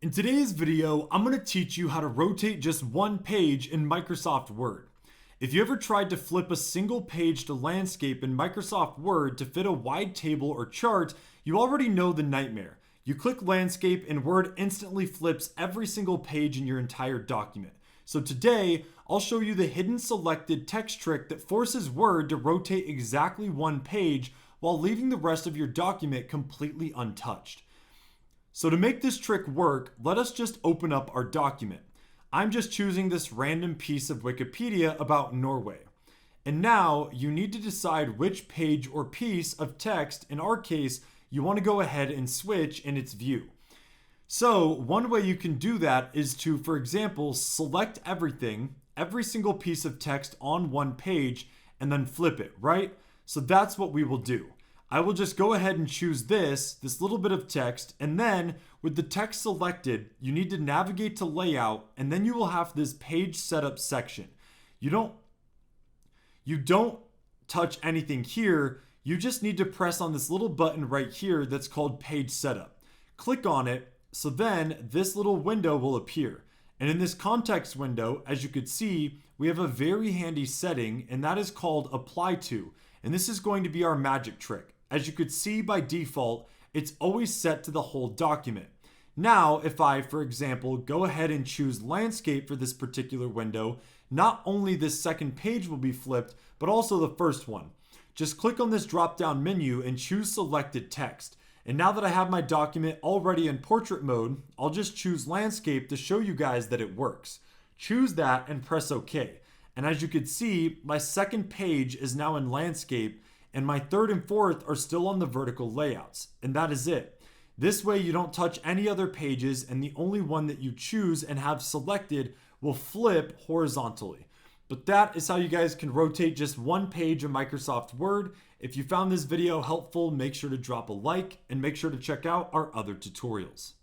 In today's video, I'm going to teach you how to rotate just one page in Microsoft Word. If you ever tried to flip a single page to landscape in Microsoft Word to fit a wide table or chart, you already know the nightmare. You click landscape and Word instantly flips every single page in your entire document. So today, I'll show you the hidden selected text trick that forces Word to rotate exactly one page while leaving the rest of your document completely untouched. So to make this trick work, let us just open up our document. I'm just choosing this random piece of Wikipedia about Norway. And now you need to decide which page or piece of text, in our case, you want to go ahead and switch in its view. So one way you can do that is to, for example, select everything, every single piece of text on one page, and then flip it, right? So that's what we will do. I will just go ahead and choose this little bit of text, and then with the text selected, you need to navigate to layout, and then you will have this page setup section. You don't touch anything here. You just need to press on this little button right here that's called page setup. Click on it, so then this little window will appear. And in this context window, as you could see, we have a very handy setting, and that is called apply to. And this is going to be our magic trick. As you could see by default, it's always set to the whole document. Now, if I, for example, go ahead and choose landscape for this particular window, not only this second page will be flipped, but also the first one. Just click on this drop-down menu and choose selected text. And now that I have my document already in portrait mode, I'll just choose landscape to show you guys that it works. Choose that and press OK. And as you can see, my second page is now in landscape, and my third and fourth are still on the vertical layouts. And that is it. This way you don't touch any other pages, and the only one that you choose and have selected will flip horizontally. But that is how you guys can rotate just one page of Microsoft Word. If you found this video helpful, make sure to drop a like and make sure to check out our other tutorials.